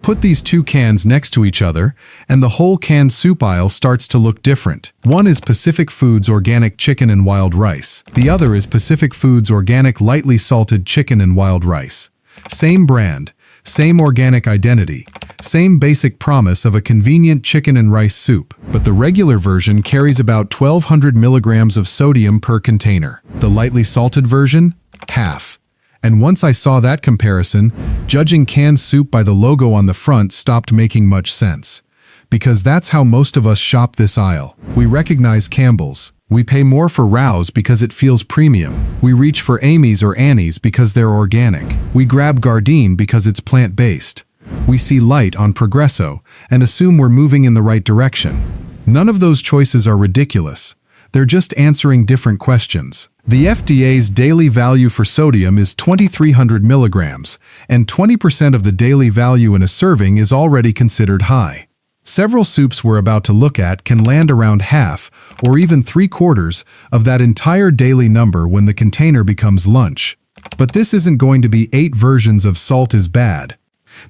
Put these two cans next to each other, and the whole canned soup aisle starts to look different. One is Pacific Foods Organic Chicken and Wild Rice. The other is Pacific Foods Organic Lightly Salted Chicken and Wild Rice. Same brand, same organic identity, same basic promise of a convenient chicken and rice soup, but the regular version carries about 1,200 milligrams of sodium per container. The lightly salted version? Half. And once I saw that comparison, judging canned soup by the logo on the front stopped making much sense. Because that's how most of us shop this aisle. We recognize Campbell's. We pay more for Rouse because it feels premium. We reach for Amy's or Annie's because they're organic. We grab Gardein because it's plant-based. We see light on Progresso and assume we're moving in the right direction. None of those choices are ridiculous. They're just answering different questions. The FDA's daily value for sodium is 2,300 milligrams, and 20% of the daily value in a serving is already considered high. Several soups we're about to look at can land around half or even 3/4 of that entire daily number when the container becomes lunch. But this isn't going to be 8 versions of salt is bad,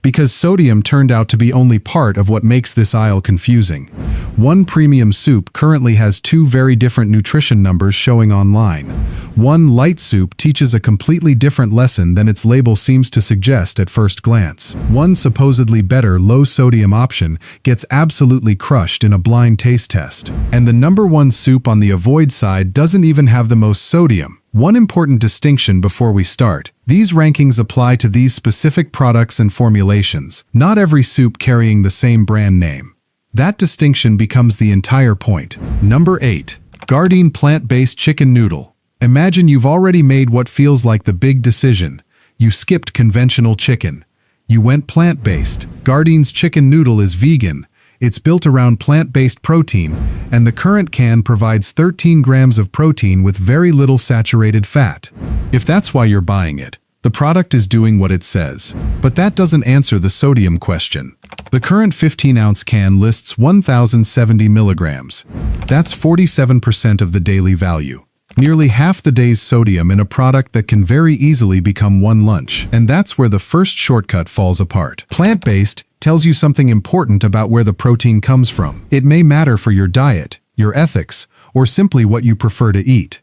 because sodium turned out to be only part of what makes this aisle confusing. One premium soup currently has 2 very different nutrition numbers showing online. One light soup teaches a completely different lesson than its label seems to suggest at first glance. One supposedly better low-sodium option gets absolutely crushed in a blind taste test. And the number 1 soup on the avoid side doesn't even have the most sodium. One important distinction before we start. These rankings apply to these specific products and formulations, not every soup carrying the same brand name. That distinction becomes the entire point. Number 8. Gardein Plant-Based Chicken Noodle. Imagine you've already made what feels like the big decision. You skipped conventional chicken. You went plant-based. Gardein's chicken noodle is vegan. It's built around plant-based protein, and the current can provides 13 grams of protein with very little saturated fat. If that's why you're buying it, the product is doing what it says. But that doesn't answer the sodium question. The current 15-ounce can lists 1,070 milligrams. That's 47% of the daily value. Nearly half the day's sodium in a product that can very easily become one lunch. And that's where the first shortcut falls apart. Plant-based tells you something important about where the protein comes from. It may matter for your diet, your ethics, or simply what you prefer to eat.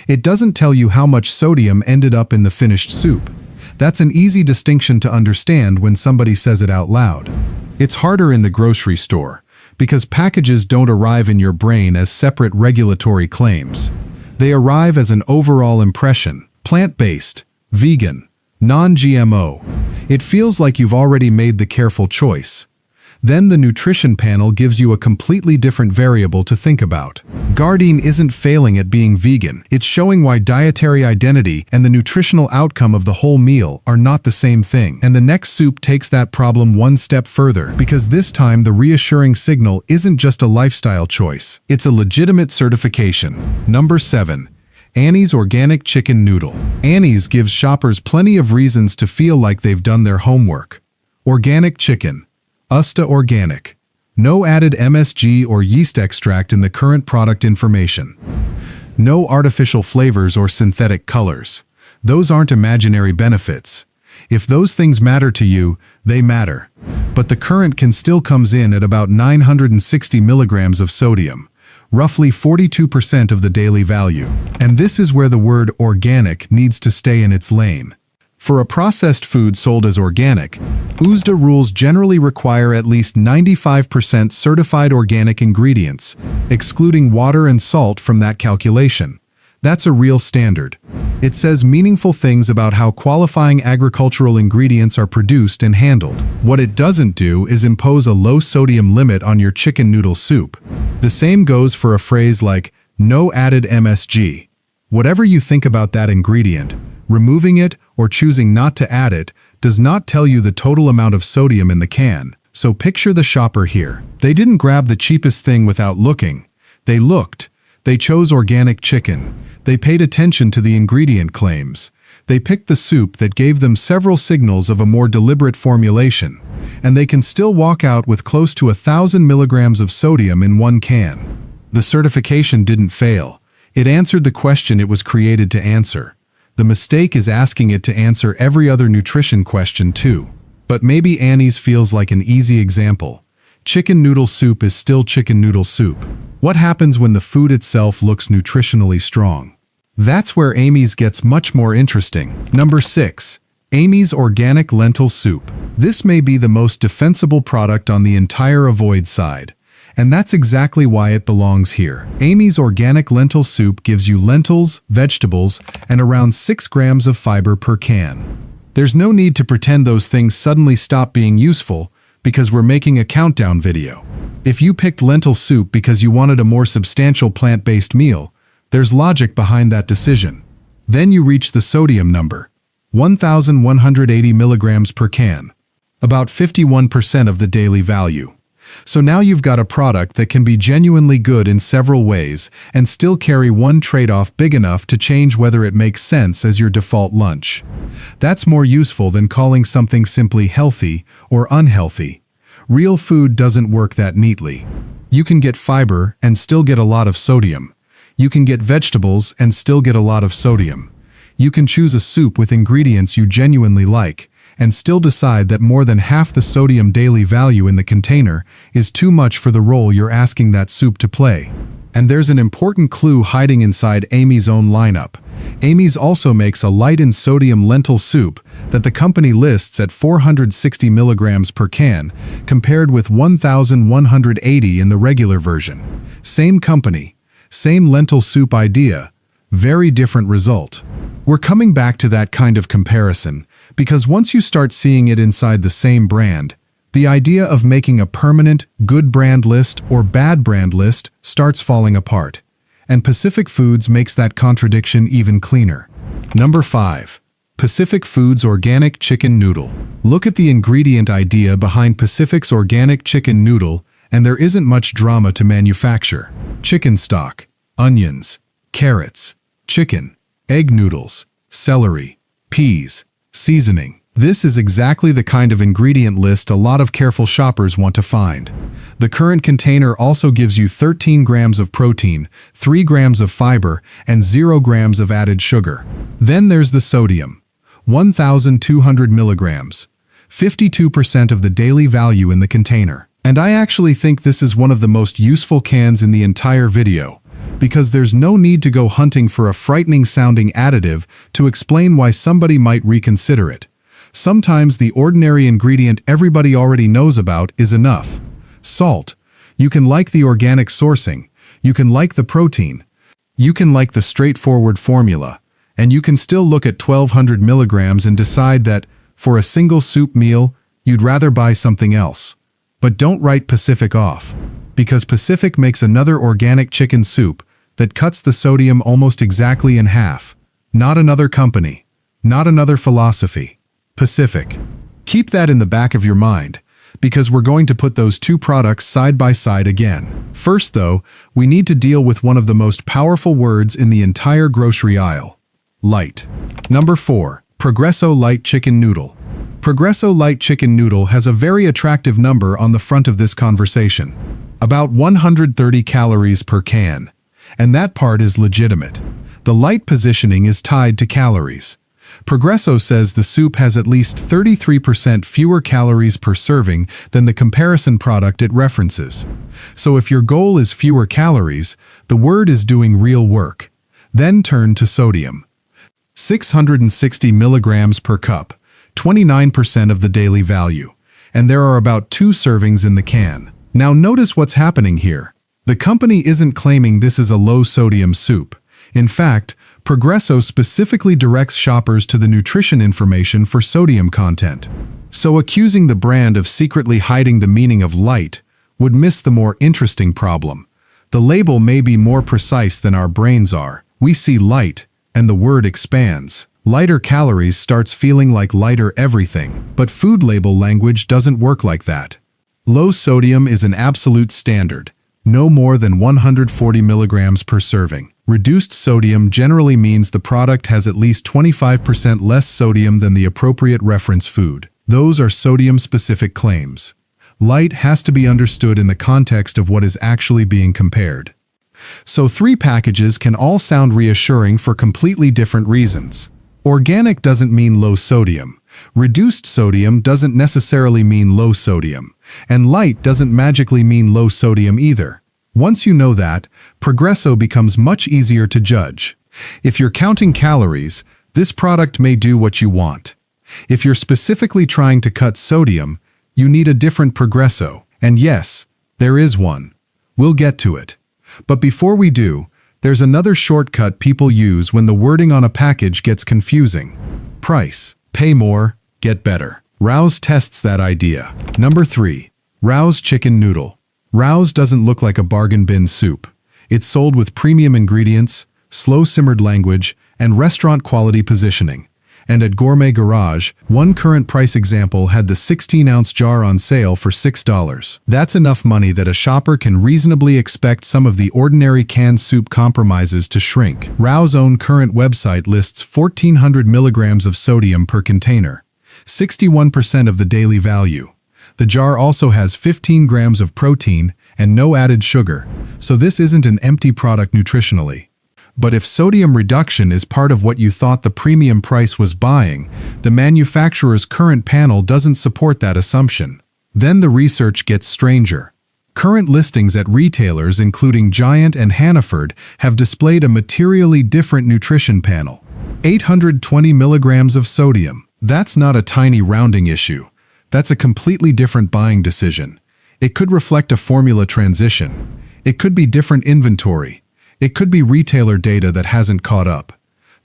It doesn't tell you how much sodium ended up in the finished soup. That's an easy distinction to understand when somebody says it out loud. It's harder in the grocery store, because packages don't arrive in your brain as separate regulatory claims. They arrive as an overall impression: plant-based, vegan, non-GMO. It feels like you've already made the careful choice. Then the nutrition panel gives you a completely different variable to think about. Gardein isn't failing at being vegan. It's showing why dietary identity and the nutritional outcome of the whole meal are not the same thing. And the next soup takes that problem one step further, because this time the reassuring signal isn't just a lifestyle choice. It's a legitimate certification. Number 7. Annie's Organic Chicken Noodle. Annie's gives shoppers plenty of reasons to feel like they've done their homework. Organic chicken. USDA organic. No added MSG or yeast extract in the current product information. No artificial flavors or synthetic colors. Those aren't imaginary benefits. If those things matter to you, they matter. But the current can still comes in at about 960 milligrams of sodium, roughly 42% of the daily value. And this is where the word organic needs to stay in its lane. For a processed food sold as organic, USDA rules generally require at least 95% certified organic ingredients, excluding water and salt from that calculation. That's a real standard. It says meaningful things about how qualifying agricultural ingredients are produced and handled. What it doesn't do is impose a low-sodium limit on your chicken noodle soup. The same goes for a phrase like, no added MSG. Whatever you think about that ingredient, removing it or choosing not to add it does not tell you the total amount of sodium in the can. So picture the shopper here. They didn't grab the cheapest thing without looking. They looked. They chose organic chicken. They paid attention to the ingredient claims. They picked the soup that gave them several signals of a more deliberate formulation. And they can still walk out with close to 1,000 milligrams of sodium in one can. The certification didn't fail. It answered the question it was created to answer. The mistake is asking it to answer every other nutrition question too. But maybe Annie's feels like an easy example. Chicken noodle soup is still chicken noodle soup. What happens when the food itself looks nutritionally strong? That's where Amy's gets much more interesting. Number 6. Amy's Organic Lentil Soup. This may be the most defensible product on the entire avoid side. And that's exactly why it belongs here. Amy's Organic Lentil Soup gives you lentils, vegetables, and around 6 grams of fiber per can. There's no need to pretend those things suddenly stop being useful because we're making a countdown video. If you picked lentil soup because you wanted a more substantial plant-based meal, there's logic behind that decision. Then you reach the sodium number, 1,180 milligrams per can, about 51% of the daily value. So now you've got a product that can be genuinely good in several ways and still carry one trade-off big enough to change whether it makes sense as your default lunch. That's more useful than calling something simply healthy or unhealthy. Real food doesn't work that neatly. You can get fiber and still get a lot of sodium. You can get vegetables and still get a lot of sodium. You can choose a soup with ingredients you genuinely like and still decide that more than half the sodium daily value in the container is too much for the role you're asking that soup to play. And there's an important clue hiding inside Amy's own lineup. Amy's also makes a light in sodium lentil soup that the company lists at 460 milligrams per can, compared with 1,180 in the regular version. Same company, same lentil soup idea, very different result. We're coming back to that kind of comparison because once you start seeing it inside the same brand, the idea of making a permanent good brand list or bad brand list starts falling apart. And Pacific Foods makes that contradiction even cleaner. Number 5. Pacific Foods Organic Chicken Noodle. Look at the ingredient idea behind Pacific's Organic Chicken Noodle, and there isn't much drama to manufacture. Chicken stock, onions, carrots, chicken, egg noodles, celery, peas, seasoning. This is exactly the kind of ingredient list a lot of careful shoppers want to find. The current container also gives you 13 grams of protein, 3 grams of fiber, and 0 grams of added sugar. Then there's the sodium, 1,200 milligrams, 52% of the daily value in the container. And I actually think this is one of the most useful cans in the entire video, because there's no need to go hunting for a frightening-sounding additive to explain why somebody might reconsider it. Sometimes the ordinary ingredient everybody already knows about is enough. Salt. You can like the organic sourcing, you can like the protein, you can like the straightforward formula, and you can still look at 1,200 milligrams and decide that, for a single soup meal, you'd rather buy something else. But don't write Pacific off, because Pacific makes another organic chicken soup that cuts the sodium almost exactly in half. Not another company, not another philosophy. Pacific. Keep that in the back of your mind, because we're going to put those two products side by side again. First, though, we need to deal with one of the most powerful words in the entire grocery aisle: light. Number 4. Progresso Light Chicken Noodle. Progresso Light Chicken Noodle has a very attractive number on the front of this conversation. About 130 calories per can. And that part is legitimate. The light positioning is tied to calories. Progresso says the soup has at least 33% fewer calories per serving than the comparison product it references. So if your goal is fewer calories, the word is doing real work. Then turn to sodium. 660 milligrams per cup, 29% of the daily value. And there are about 2 servings in the can. Now notice what's happening here. The company isn't claiming this is a low-sodium soup. In fact, Progresso specifically directs shoppers to the nutrition information for sodium content. So accusing the brand of secretly hiding the meaning of light would miss the more interesting problem. The label may be more precise than our brains are. We see light, and the word expands. Lighter calories starts feeling like lighter everything, but food label language doesn't work like that. Low sodium is an absolute standard, no more than 140 milligrams per serving. Reduced sodium generally means the product has at least 25% less sodium than the appropriate reference food. Those are sodium-specific claims. Light has to be understood in the context of what is actually being compared. So 3 packages can all sound reassuring for completely different reasons. Organic doesn't mean low sodium, Reduced sodium doesn't necessarily mean low sodium, and light doesn't magically mean low sodium either. Once you know that, Progresso becomes much easier to judge. If you're counting calories, this product may do what you want. If you're specifically trying to cut sodium, you need a different Progresso. And yes, there is one. We'll get to it. But before we do, there's another shortcut people use when the wording on a package gets confusing. Price. Pay more, get better. Rao's tests that idea. Number 3. Rao's chicken noodle. Rao's doesn't look like a bargain bin soup. It's sold with premium ingredients, slow-simmered language, and restaurant-quality positioning. And at Gourmet Garage, one current price example had the 16-ounce jar on sale for $6. That's enough money that a shopper can reasonably expect some of the ordinary canned soup compromises to shrink. Rao's own current website lists 1,400 milligrams of sodium per container, 61% of the daily value. The jar also has 15 grams of protein and no added sugar, so this isn't an empty product nutritionally. But if sodium reduction is part of what you thought the premium price was buying, the manufacturer's current panel doesn't support that assumption. Then the research gets stranger. Current listings at retailers including Giant and Hannaford have displayed a materially different nutrition panel. 820 milligrams of sodium. That's not a tiny rounding issue. That's a completely different buying decision. It could reflect a formula transition. It could be different inventory. It could be retailer data that hasn't caught up.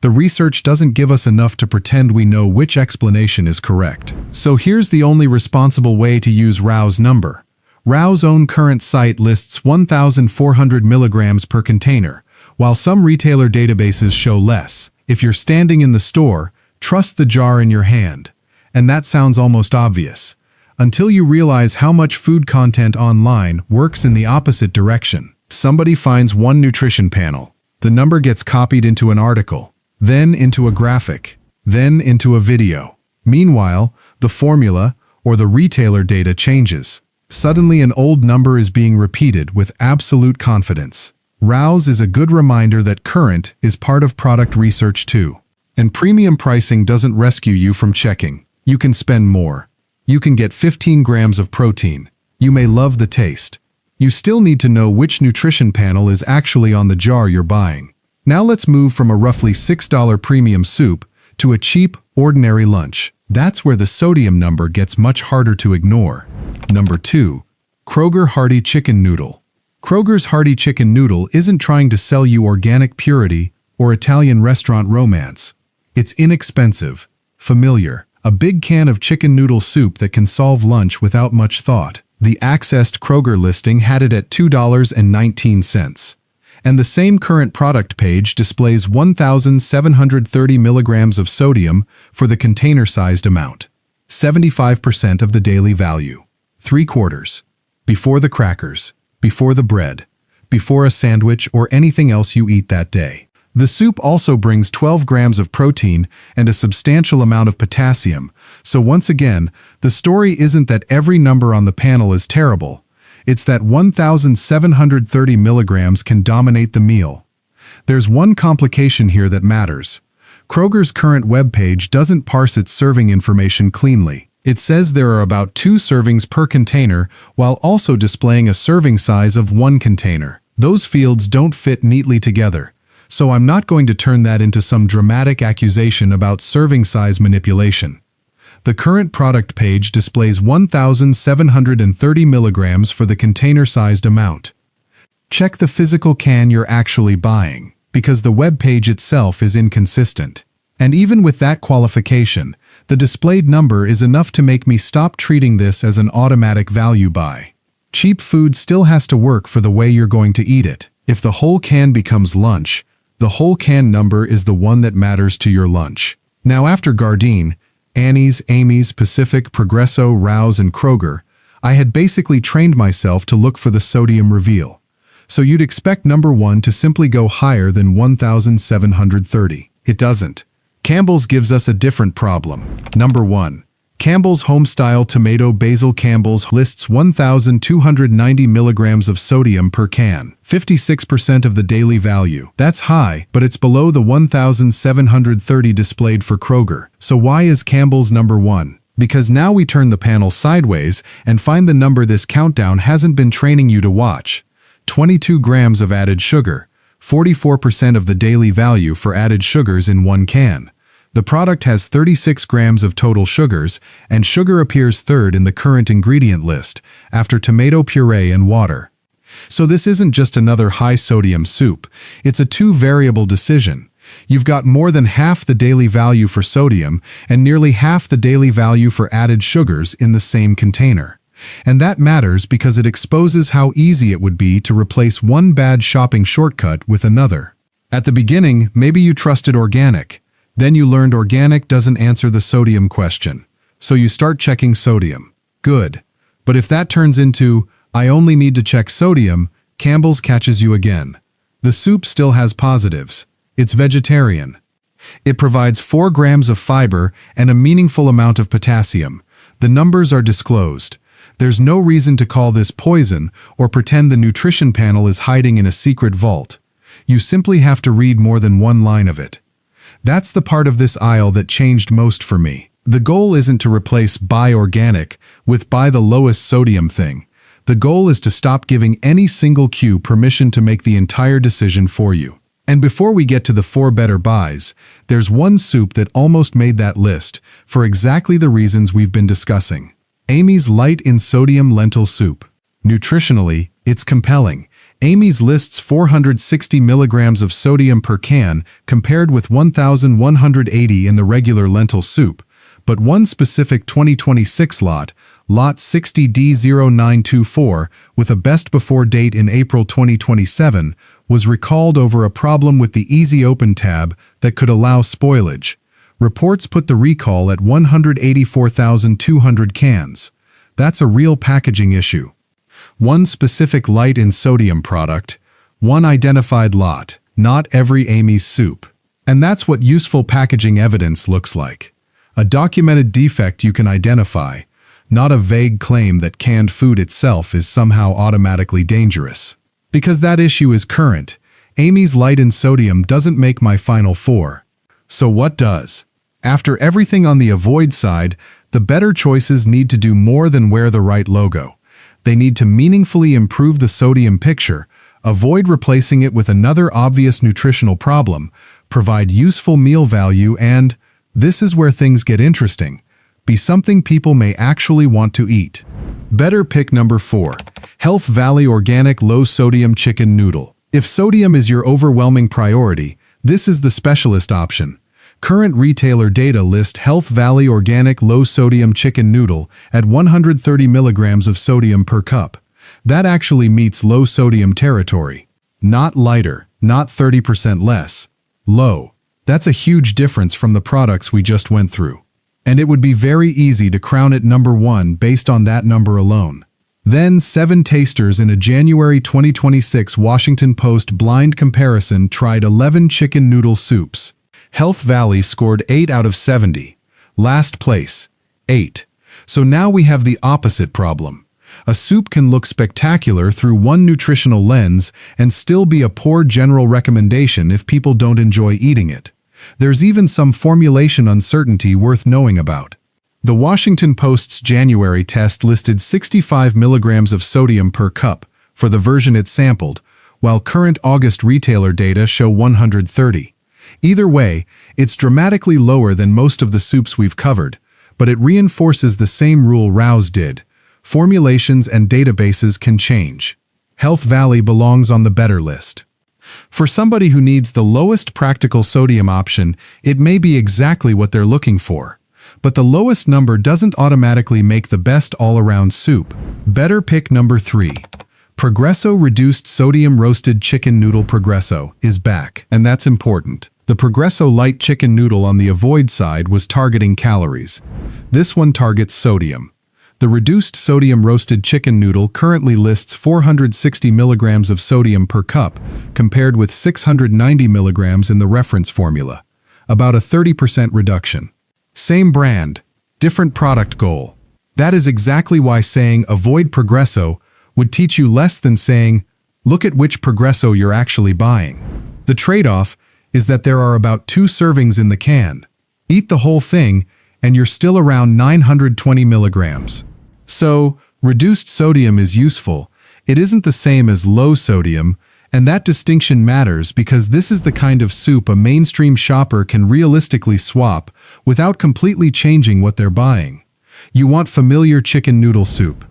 The research doesn't give us enough to pretend we know which explanation is correct. So here's the only responsible way to use Rao's number. Rao's own current site lists 1,400 milligrams per container, while some retailer databases show less. If you're standing in the store, trust the jar in your hand. And that sounds almost obvious, until you realize how much food content online works in the opposite direction. Somebody finds one nutrition panel. The number gets copied into an article, then into a graphic, then into a video. Meanwhile, the formula or the retailer data changes. Suddenly an old number is being repeated with absolute confidence. Rao's is a good reminder that current is part of product research too. And premium pricing doesn't rescue you from checking. You can spend more. You can get 15 grams of protein. You may love the taste. You still need to know which nutrition panel is actually on the jar you're buying. Now let's move from a roughly $6 premium soup to a cheap, ordinary lunch. That's where the sodium number gets much harder to ignore. Number 2. Kroger Hearty Chicken Noodle. Kroger's Hearty Chicken Noodle isn't trying to sell you organic purity or Italian restaurant romance. It's inexpensive, familiar, a big can of chicken noodle soup that can solve lunch without much thought. The accessed Kroger listing had it at $2.19. And the same current product page displays 1,730 milligrams of sodium for the container-sized amount. 75% of the daily value. 3/4. Before the crackers, before the bread, before a sandwich or anything else you eat that day. The soup also brings 12 grams of protein and a substantial amount of potassium, so once again, the story isn't that every number on the panel is terrible. It's that 1,730 milligrams can dominate the meal. There's one complication here that matters. Kroger's current webpage doesn't parse its serving information cleanly. It says there are about 2 servings per container while also displaying a serving size of 1 container. Those fields don't fit neatly together. So I'm not going to turn that into some dramatic accusation about serving size manipulation. The current product page displays 1,730 milligrams for the container-sized amount. Check the physical can you're actually buying, because the web page itself is inconsistent. And even with that qualification, the displayed number is enough to make me stop treating this as an automatic value buy. Cheap food still has to work for the way you're going to eat it. If the whole can becomes lunch, the whole can number is the one that matters to your lunch. Now after Gardein, Annie's, Amy's, Pacific, Progresso, Rao's, and Kroger, I had basically trained myself to look for the sodium reveal. So you'd expect number 1 to simply go higher than 1,730. It doesn't. Campbell's gives us a different problem. Number 1. Campbell's Homestyle Tomato Basil. Campbell's lists 1,290 milligrams of sodium per can, 56% of the daily value. That's high, but it's below the 1,730 displayed for Kroger, So why is Campbell's number 1? Because now we turn the panel sideways and find the number this countdown hasn't been training you to watch. 22 grams of added sugar, 44% of the daily value for added sugars in one can. The product has 36 grams of total sugars, and sugar appears third in the current ingredient list, after tomato puree and water. So this isn't just another high-sodium soup, it's a two-variable decision. You've got more than half the daily value for sodium and nearly half the daily value for added sugars in the same container. And that matters because it exposes how easy it would be to replace one bad shopping shortcut with another. At the beginning, maybe you trusted organic. Then you learned organic doesn't answer the sodium question. So you start checking sodium. Good. But if that turns into, I only need to check sodium, Campbell's catches you again. The soup still has positives. It's vegetarian. It provides 4 grams of fiber and a meaningful amount of potassium. The numbers are disclosed. There's no reason to call this poison or pretend the nutrition panel is hiding in a secret vault. You simply have to read more than one line of it. That's the part of this aisle that changed most for me. The goal isn't to replace buy organic with buy the lowest sodium thing. The goal is to stop giving any single cue permission to make the entire decision for you. And before we get to the 4 better buys, there's one soup that almost made that list for exactly the reasons we've been discussing. Amy's Light in Sodium Lentil Soup. Nutritionally, it's compelling. Amy's lists 460 milligrams of sodium per can compared with 1,180 in the regular lentil soup, but one specific 2026 lot 60D0924, with a best before date in April 2027, was recalled over a problem with the Easy Open tab that could allow spoilage. Reports put the recall at 184,200 cans. That's a real packaging issue. One specific light in sodium product, one identified lot, not every Amy's soup. And that's what useful packaging evidence looks like. A documented defect you can identify, not a vague claim that canned food itself is somehow automatically dangerous. Because that issue is current, Amy's Light in Sodium doesn't make my final 4. So what does? After everything on the avoid side, the better choices need to do more than wear the right logo. They need to meaningfully improve the sodium picture, avoid replacing it with another obvious nutritional problem, provide useful meal value, and, this is where things get interesting, be something people may actually want to eat. Better pick number 4, Health Valley Organic Low Sodium Chicken Noodle. If sodium is your overwhelming priority, this is the specialist option. Current retailer data list Health Valley Organic Low Sodium Chicken Noodle at 130 milligrams of sodium per cup. That actually meets low sodium territory. Not lighter, not 30% less. Low. That's a huge difference from the products we just went through. And it would be very easy to crown it number 1 based on that number alone. Then 7 tasters in a January 2026 Washington Post blind comparison tried 11 chicken noodle soups. Health Valley scored 8 out of 70. Last place, 8. So now we have the opposite problem. A soup can look spectacular through one nutritional lens and still be a poor general recommendation if people don't enjoy eating it. There's even some formulation uncertainty worth knowing about. The Washington Post's January test listed 65 milligrams of sodium per cup for the version it sampled, while current August retailer data show 130. Either way, it's dramatically lower than most of the soups we've covered, but it reinforces the same rule Rouse did. Formulations and databases can change. Health Valley belongs on the better list. For somebody who needs the lowest practical sodium option, it may be exactly what they're looking for. But the lowest number doesn't automatically make the best all-around soup. Better pick number 3. Progresso Reduced Sodium Roasted Chicken Noodle Progresso is back, and that's important. The Progresso Light Chicken Noodle on the avoid side was targeting calories. This one targets sodium. The Reduced Sodium Roasted Chicken Noodle currently lists 460 milligrams of sodium per cup, compared with 690 milligrams in the reference formula. About a 30% reduction. Same brand, different product goal. That is exactly why saying avoid Progresso would teach you less than saying, look at which Progresso you're actually buying. The trade-off is that there are about 2 servings in the can. Eat the whole thing, and you're still around 920 milligrams. So, reduced sodium is useful. It isn't the same as low sodium, and that distinction matters because this is the kind of soup a mainstream shopper can realistically swap without completely changing what they're buying. You want familiar chicken noodle soup.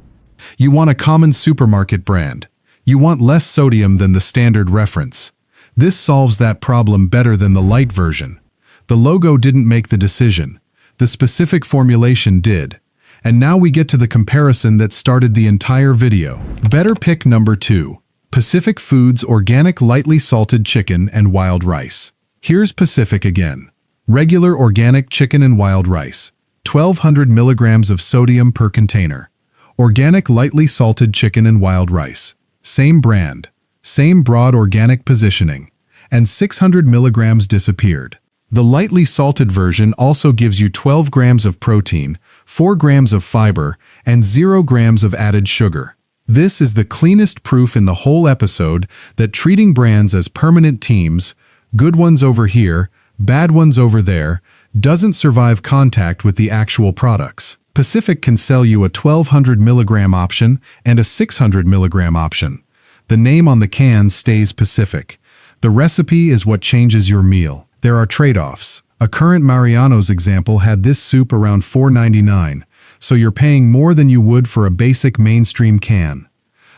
You want a common supermarket brand. You want less sodium than the standard reference. This solves that problem better than the light version. The logo didn't make the decision. The specific formulation did. And now we get to the comparison that started the entire video. Better pick number 2. Pacific Foods Organic Lightly Salted Chicken and Wild Rice. Here's Pacific again. Regular organic chicken and wild rice. 1,200 milligrams of sodium per container. Organic lightly salted chicken and wild rice. Same brand. Same broad organic positioning. And 600 milligrams disappeared. The lightly salted version also gives you 12 grams of protein, 4 grams of fiber, and 0 grams of added sugar. This is the cleanest proof in the whole episode that treating brands as permanent teams, good ones over here, bad ones over there, doesn't survive contact with the actual products. Pacific can sell you a 1,200 milligram option and a 600 milligram option. The name on the can stays Pacific. The recipe is what changes your meal. There are trade-offs. A current Mariano's example had this soup around $4.99, so you're paying more than you would for a basic mainstream can.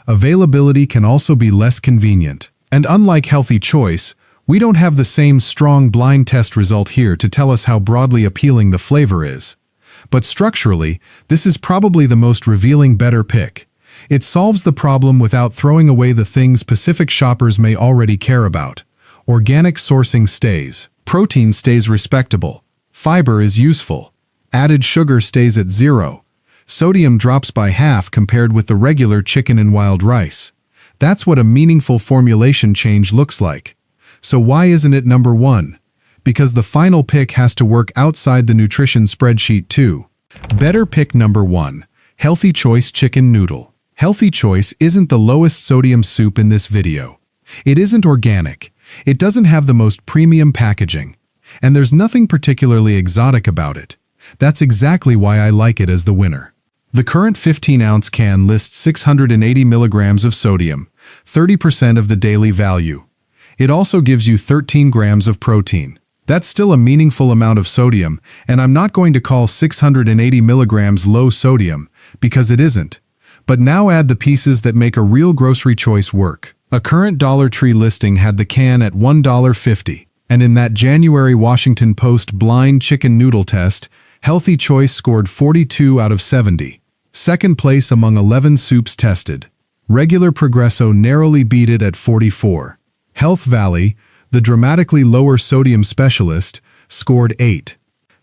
Availability can also be less convenient. And unlike Healthy Choice, we don't have the same strong blind test result here to tell us how broadly appealing the flavor is. But structurally, this is probably the most revealing better pick. It solves the problem without throwing away the things Pacific shoppers may already care about. Organic sourcing stays. Protein stays respectable. Fiber is useful. Added sugar stays at 0. Sodium drops by half compared with the regular chicken and wild rice. That's what a meaningful formulation change looks like. So why isn't it number 1? Because the final pick has to work outside the nutrition spreadsheet too. Better pick number 1. Healthy Choice Chicken Noodle. Healthy Choice isn't the lowest sodium soup in this video. It isn't organic. It doesn't have the most premium packaging. And there's nothing particularly exotic about it. That's exactly why I like it as the winner. The current 15-ounce can lists 680 milligrams of sodium, 30% of the daily value. It also gives you 13 grams of protein. That's still a meaningful amount of sodium, and I'm not going to call 680 milligrams low sodium, because it isn't. But now add the pieces that make a real grocery choice work. A current Dollar Tree listing had the can at $1.50, and in that January Washington Post blind chicken noodle test, Healthy Choice scored 42 out of 70. Second place among 11 soups tested. Regular Progresso narrowly beat it at 44. Health Valley, the dramatically lower sodium specialist, scored 8.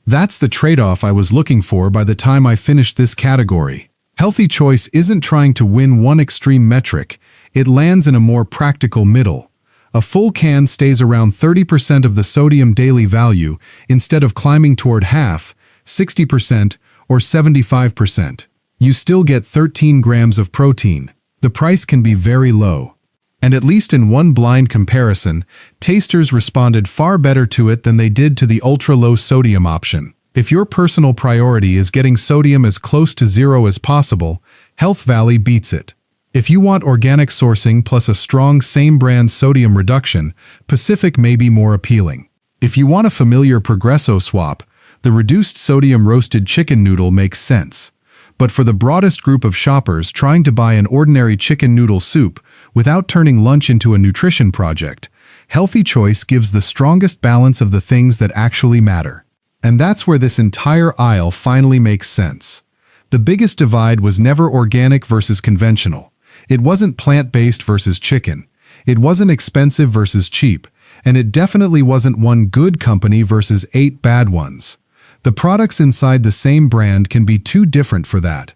That's the trade-off I was looking for by the time I finished this category. Healthy Choice isn't trying to win one extreme metric, it lands in a more practical middle. A full can stays around 30% of the sodium daily value instead of climbing toward half, 60%, or 75%. You still get 13 grams of protein. The price can be very low. And at least in one blind comparison, tasters responded far better to it than they did to the ultra-low sodium option. If your personal priority is getting sodium as close to 0 as possible, Health Valley beats it. If you want organic sourcing plus a strong same-brand sodium reduction, Pacific may be more appealing. If you want a familiar Progresso swap, the reduced sodium roasted chicken noodle makes sense. But for the broadest group of shoppers trying to buy an ordinary chicken noodle soup without turning lunch into a nutrition project, Healthy Choice gives the strongest balance of the things that actually matter. And that's where this entire aisle finally makes sense. The biggest divide was never organic versus conventional. It wasn't plant-based versus chicken. It wasn't expensive versus cheap. And it definitely wasn't one good company versus 8 bad ones. The products inside the same brand can be too different for that.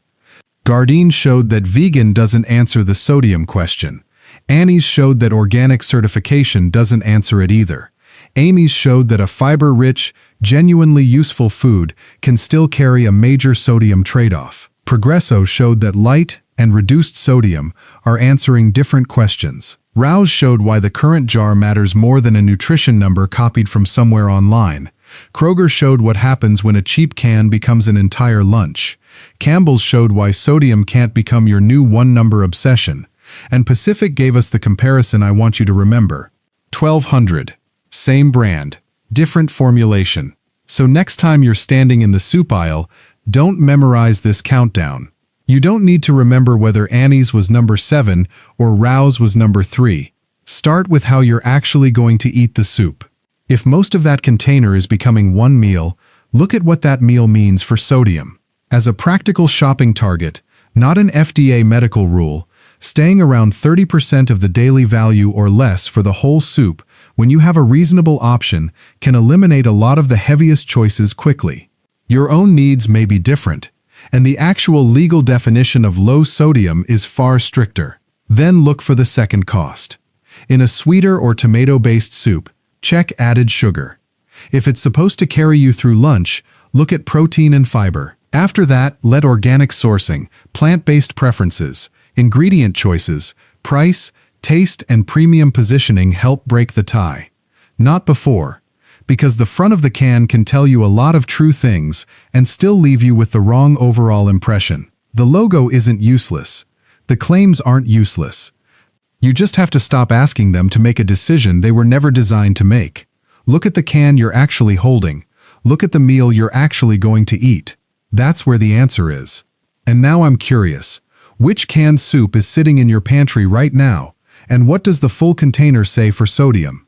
Gardein showed that vegan doesn't answer the sodium question. Annie's showed that organic certification doesn't answer it either. Amy's showed that a fiber-rich, genuinely useful food can still carry a major sodium trade-off. Progresso showed that light and reduced sodium are answering different questions. Rouse showed why the current jar matters more than a nutrition number copied from somewhere online. Kroger showed what happens when a cheap can becomes an entire lunch. Campbell's showed why sodium can't become your new one-number obsession. And Pacific gave us the comparison I want you to remember. 1200. Same brand, different formulation. So next time you're standing in the soup aisle, don't memorize this countdown. You don't need to remember whether Annie's was number 7 or Rao's was number 3. Start with how you're actually going to eat the soup. If most of that container is becoming one meal, look at what that meal means for sodium. As a practical shopping target, not an FDA medical rule, staying around 30% of the daily value or less for the whole soup when you have a reasonable option can eliminate a lot of the heaviest choices quickly. Your own needs may be different, and the actual legal definition of low sodium is far stricter. Then look for the second cost. In a sweeter or tomato-based soup, check added sugar. If it's supposed to carry you through lunch, look at protein and fiber. After that, let organic sourcing, plant-based preferences, ingredient choices, price, taste, and premium positioning help break the tie. Not before, because the front of the can can tell you a lot of true things and still leave you with the wrong overall impression. The logo isn't useless. The claims aren't useless. You just have to stop asking them to make a decision they were never designed to make. Look at the can you're actually holding. Look at the meal you're actually going to eat. That's where the answer is. And now I'm curious. Which canned soup is sitting in your pantry right now? And what does the full container say for sodium?